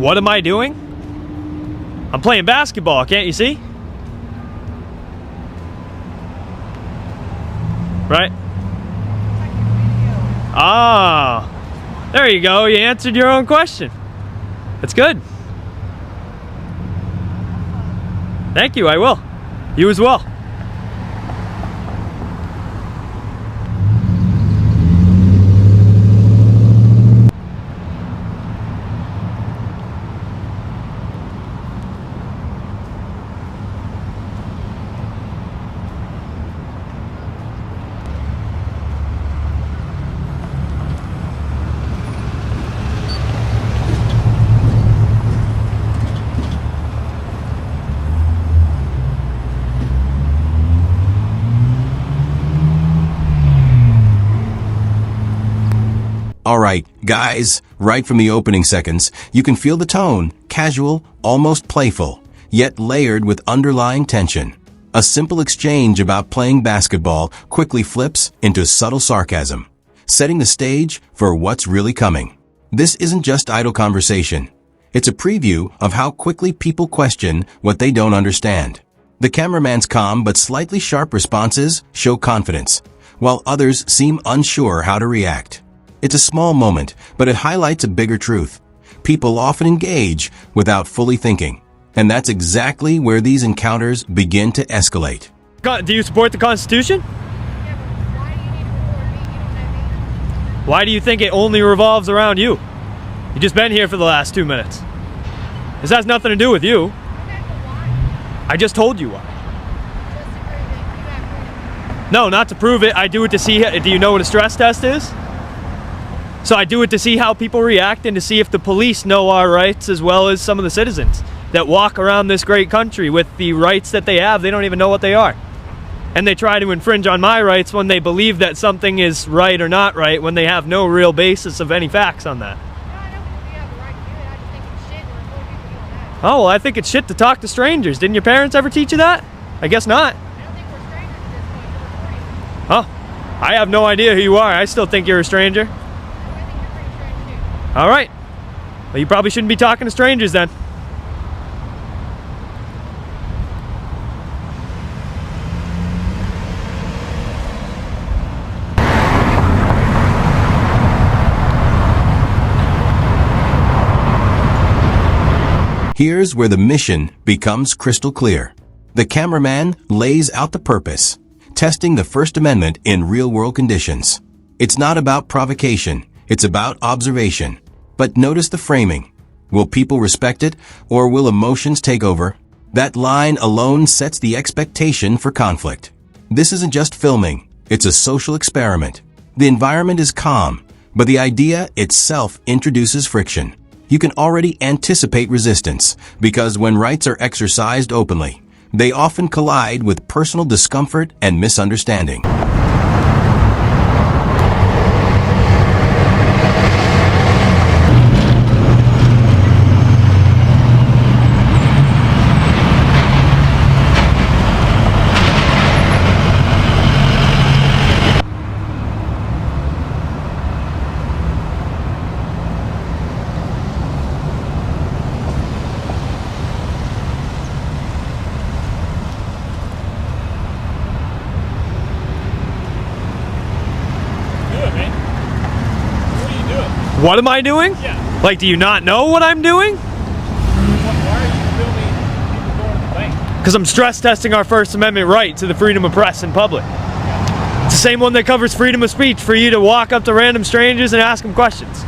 What am I doing? I'm playing basketball, can't you see? Right? Ah, there you go. You answered your own question. That's good. Thank you, I will. You as well. Alright, guys, right from the opening seconds, you can feel the tone, casual, almost playful, yet layered with underlying tension. A simple exchange about playing basketball quickly flips into subtle sarcasm, setting the stage for what's really coming. This isn't just idle conversation. It's a preview of how quickly people question what they don't understand. The cameraman's calm but slightly sharp responses show confidence, while others seem unsure how to react. It's a small moment, but it highlights a bigger truth. People often engage without fully thinking, and that's exactly where these encounters begin to escalate. Do you support the Constitution? Yeah, but why do you need to report me? You don't know me. Why do you think it only revolves around you? You just been here for the last 2 minutes. This has nothing to do with you. Okay, but why? I just told you why. Just to prove it. You have proof. No, not to prove it. I do it to see. Do you know what a stress test is? So I do it to see how people react and to see if the police know our rights as well as some of the citizens that walk around this great country with the rights that they have. They don't even know what they are. And they try to infringe on my rights when they believe that something is right or not right when they have no real basis of any facts on that. No, I know you have the right to do it. I just think it's shit to report people you don't know. Oh, well, I think it's shit to talk to strangers. Didn't your parents ever teach you that? I guess not. I don't think we're strangers at this point. You're reporting. Huh? I have no idea who you are. I still think you're a stranger. I think you're pretty strange too. All right. Well, you probably shouldn't be talking to strangers then. Here's where the mission becomes crystal clear. The cameraman lays out the purpose, testing the First Amendment in real-world conditions. It's not about provocation, it's about observation. But notice the framing. Will people respect it, or will emotions take over? That line alone sets the expectation for conflict. This isn't just filming, it's a social experiment. The environment is calm, but the idea itself introduces friction. You can already anticipate resistance, because when rights are exercised openly, they often collide with personal discomfort and misunderstanding. What am I doing? Yeah. Like, do you not know what I'm doing? Why are you filming people going to the bank? Because I'm stress testing our First Amendment right to the freedom of press in public. It's the same one that covers freedom of speech for you to walk up to random strangers and ask them questions.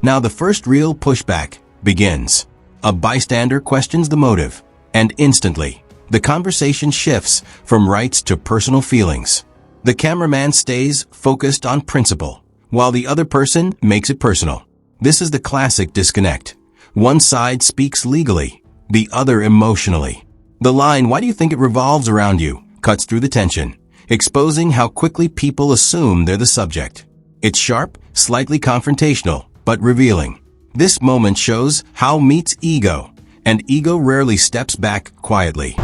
Now the first real pushback begins. A bystander questions the motive, and instantly, the conversation shifts from rights to personal feelings. The cameraman stays focused on principle, while the other person makes it personal. This is the classic disconnect. One side speaks legally, the other emotionally. The line, "Why do you think it revolves around you?" cuts through the tension. exposing how quickly people assume they're the subject. It's sharp, slightly confrontational, but revealing. This moment shows how meets ego, and ego rarely steps back quietly.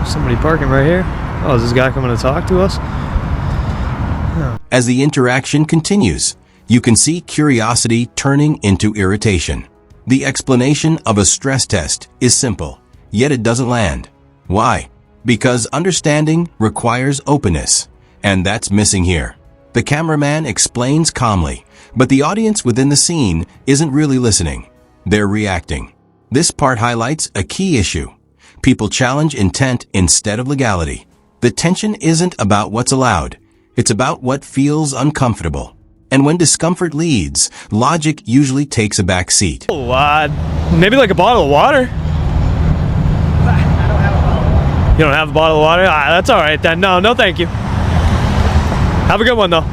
Somebody parking right here. Oh, is this guy coming to talk to us? As the interaction continues, you can see curiosity turning into irritation. The explanation of a stress test is simple, yet it doesn't land. Why? Because understanding requires openness, and that's missing here. The cameraman explains calmly, but the audience within the scene isn't really listening. They're reacting. This part highlights a key issue. People challenge intent instead of legality. The tension isn't about what's allowed. It's about what feels uncomfortable. And when discomfort leads, logic usually takes a back seat. Oh, maybe like a bottle of water. I don't have a bottle. You don't have a bottle of water? Ah, that's all right then. No, thank you. Have a good one though.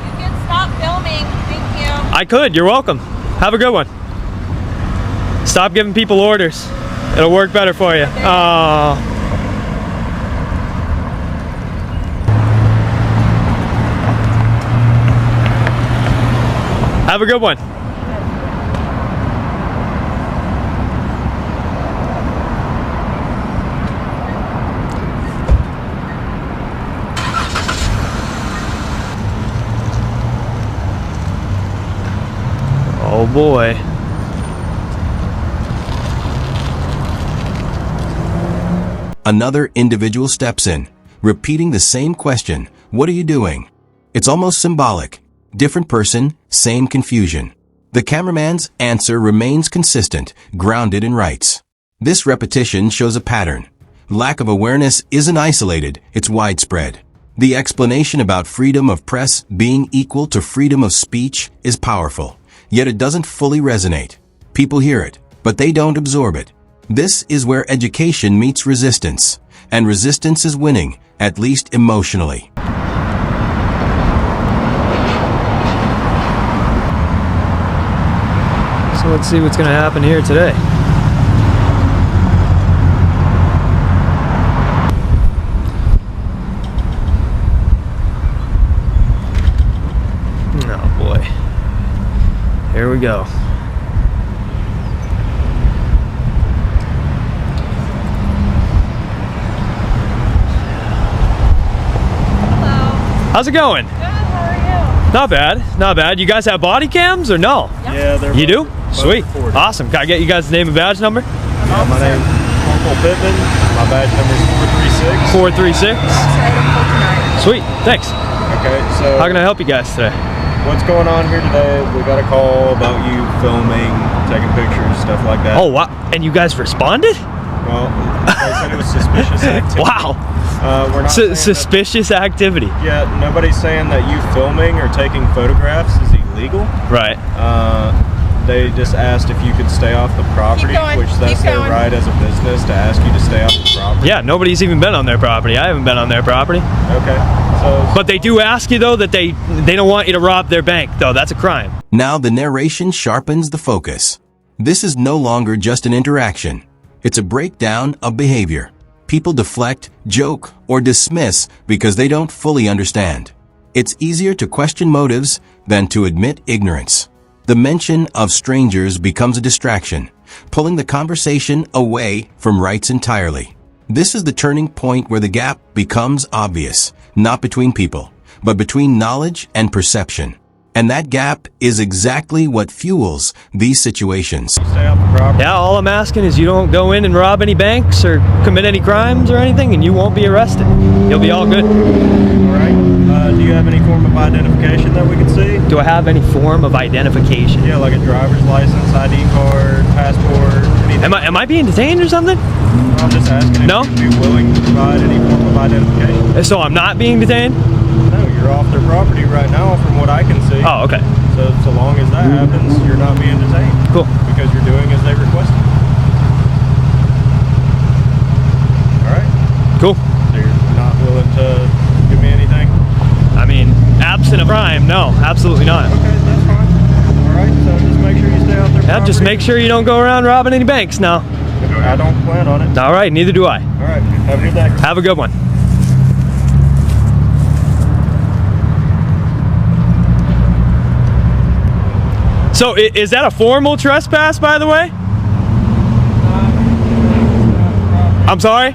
You can stop filming. Thank you. I could. You're welcome. Have a good one. Stop giving people orders. It'll work better for you. Oh. Have a good one. Oh boy. Another individual steps in, repeating the same question, "What are you doing?" It's almost symbolic. Different person, same confusion. The cameraman's answer remains consistent, grounded in rights. This repetition shows a pattern. Lack of awareness isn't isolated, it's widespread. The explanation about freedom of press being equal to freedom of speech is powerful, yet it doesn't fully resonate. People hear it, but they don't absorb it. This is where education meets resistance, and resistance is winning, at least emotionally. So let's see what's going to happen here today. Oh boy. Here we go. How's it going? Good, how are you? Not bad, not bad. You guys have body cams or no? Yeah, they're You do? both Sweet. recorded. Awesome. Can I get you guys' name and badge number? Yeah, my name's Uncle Pittman. My badge number is 436. 436. Sweet. Thanks. Okay, so How can I help you guys today? what's going on here today? We got a call about you filming, taking pictures, stuff like that. Oh, wow. And you guys responded? Well, they said it was suspicious activity. Wow. We're not saying that- Suspicious activity. Yeah, nobody's saying that you filming or taking photographs is illegal. Right. They just asked if you could stay off the property, going, which that's keep their going. right as a business to ask you to stay off the property. Yeah, nobody's even been on their property. I haven't been on their property. Okay. So, But they do ask you, though, that they don't want you to rob their bank, though. That's a crime. Now the narration sharpens the focus. This is no longer just an interaction. It's a breakdown of behavior. People deflect, joke, or dismiss because they don't fully understand. It's easier to question motives than to admit ignorance. The mention of strangers becomes a distraction, pulling the conversation away from rights entirely. This is the turning point where the gap becomes obvious, not between people, but between knowledge and perception. And that gap is exactly what fuels these situations. stay off the property. Yeah, all I'm asking is you don't go in and rob any banks or commit any crimes or anything, and you won't be arrested. You'll be all good. All right. Do you have any form of identification that we can see? Do I have any form of identification? Yeah, like a driver's license, ID card, passport, anything. Am I being detained or something? I'm just asking if No? you'd be willing to provide any form of identification. So I'm not being detained? No, you're off their property right now from what I can see. Oh, okay. So long as that happens, you're not being detained. Cool. Because you're doing as they requested. All right. Cool. So you're not willing to give me anything? I mean, absent of crime, no, absolutely not. Okay, that's fine. All right, so just make sure you stay off their Yeah, property. just make sure you don't go around robbing any banks now. I don't plan on it. All right, neither do I. All right, have a good day. Have a good one. So is that a formal trespass, by the way? I'm sorry?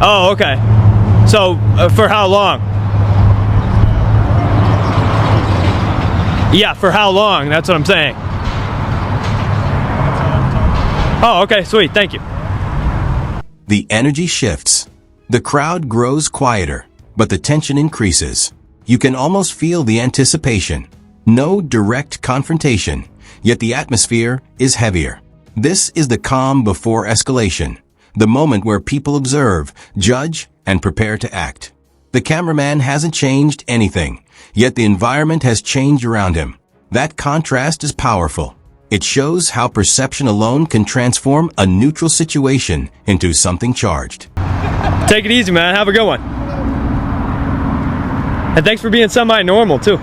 Oh, okay. So for how long? Yeah, for how long? That's what I'm saying. Oh, okay, sweet. Thank you. The energy shifts. The crowd grows quieter, but the tension increases. You can almost feel the anticipation. No direct confrontation, yet the atmosphere is heavier. This is the calm before escalation, the moment where people observe, judge, and prepare to act. The cameraman hasn't changed anything, yet the environment has changed around him. That contrast is powerful. It shows how perception alone can transform a neutral situation into something charged. Take it easy, man. Have a good one. And thanks for being semi-normal, too.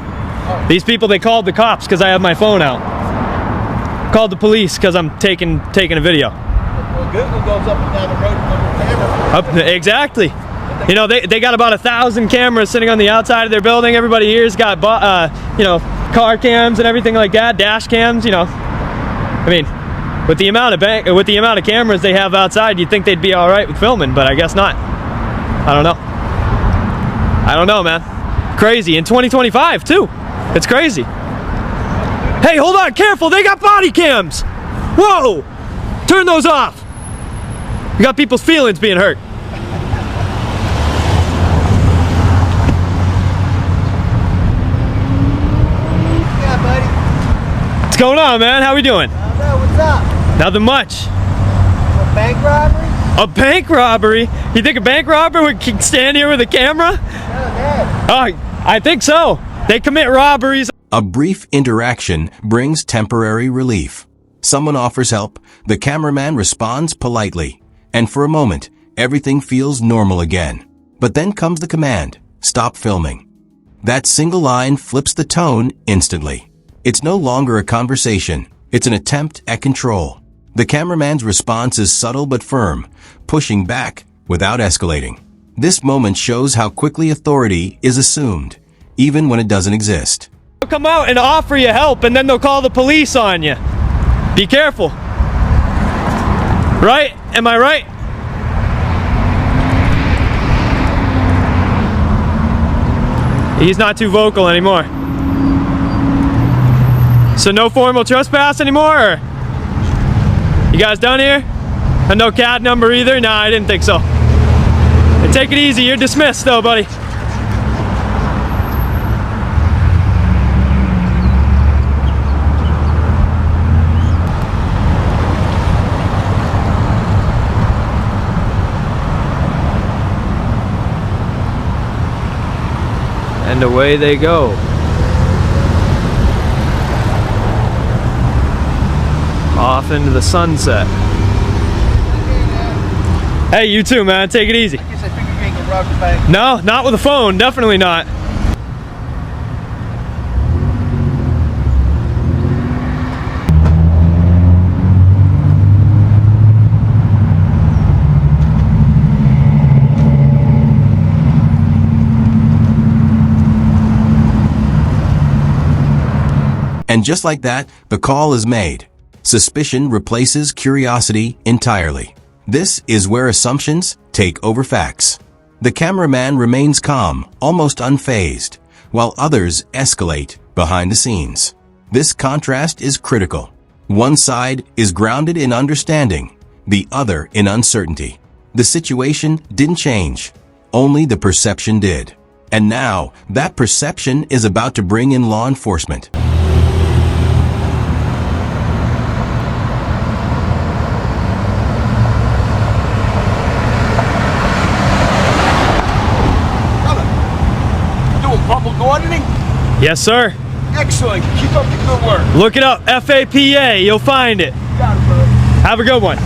These people, they called the cops because I have my phone out. Called the police because I'm taking a video. Well, Google goes up and down the road with their camera. Exactly. You know, they got about 1,000 cameras sitting on the outside of their building. Everybody here's got, car cams and everything like that, dash cams. You know, I mean, with the amount of cameras they have outside, you'd think they'd be all right with filming, but I guess not. I don't know, man. Crazy in 2025 too. It's crazy. Hey, hold on, careful! They got body cams. Whoa! Turn those off. You got people's feelings being hurt. Yeah, buddy. What's going on, man? How we doing? I don't know. What's up? Nothing much. A bank robbery? A bank robbery? You think a bank robber would stand here with a camera? No, Dad. Oh, I think so. They commit robberies. A brief interaction brings temporary relief. Someone offers help, the cameraman responds politely, and for a moment, everything feels normal again. But then comes the command, stop filming. That single line flips the tone instantly. It's no longer a conversation, it's an attempt at control. The cameraman's response is subtle but firm, pushing back without escalating. This moment shows how quickly authority is assumed, even when it doesn't exist. They'll come out and offer you help, and then they'll call the police on you. Be careful. Right? Am I right? He's not too vocal anymore. So no formal trespass anymore? Or you guys done here? And no CAD number either? Nah, I didn't think so. And take it easy. You're dismissed though, buddy. And away they go. Off into the sunset. Hey, you too, man. Take it easy. I guess I figured you ain't gonna rob the bank. No, not with a phone. Definitely not. And just like that, the call is made. Suspicion replaces curiosity entirely. This is where assumptions take over facts. The cameraman remains calm, almost unfazed, while others escalate behind the scenes. This contrast is critical. One side is grounded in understanding, the other in uncertainty. The situation didn't change, only the perception did. And now, that perception is about to bring in law enforcement. Public auditing? Yes, sir. Excellent. Keep up the good work. Look it up. FAPA. You'll find it. Got it, brother. Have a good one.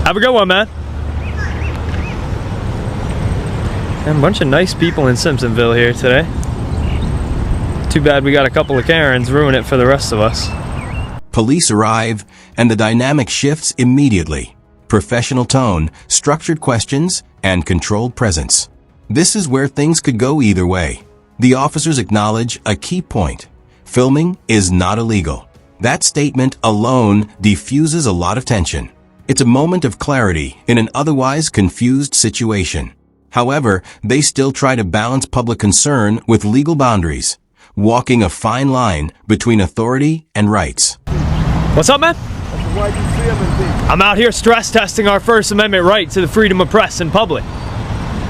Have a good one, man. And a bunch of nice people in Simpsonville here today. Too bad we got a couple of Karens ruin it for the rest of us. Police arrive, and the dynamic shifts immediately. Professional tone, structured questions, and controlled presence. This is where things could go either way. The officers acknowledge a key point. Filming is not illegal. That statement alone diffuses a lot of tension. It's a moment of clarity in an otherwise confused situation. However, they still try to balance public concern with legal boundaries, walking a fine line between authority and rights. What's up, man? Why you feeling big? I'm out here stress testing our First Amendment right to the freedom of press in public.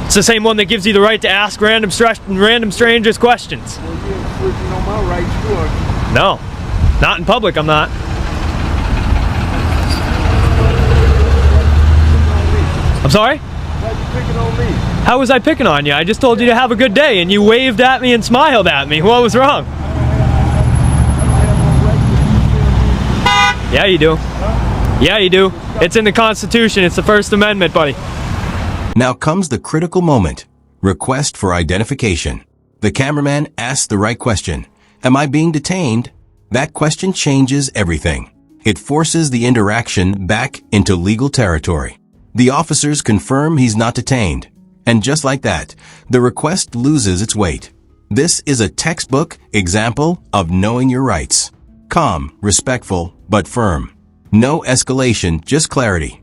It's the same one that gives you the right to ask random strangers questions. Well, you infringing on my rights, too, aren't you? No, not in public, I'm not. I'm sorry? Why you picking on me? How was I picking on you? I just told you to have a good day and you waved at me and smiled at me. What was wrong? Yeah, you do. Yeah, you do. It's in the Constitution. It's the First Amendment, buddy. Now comes the critical moment. Request for identification. The cameraman asks the right question. Am I being detained? That question changes everything. It forces the interaction back into legal territory. The officers confirm he's not detained. And just like that, the request loses its weight. This is a textbook example of knowing your rights. Calm, respectful, but firm. No escalation, just clarity.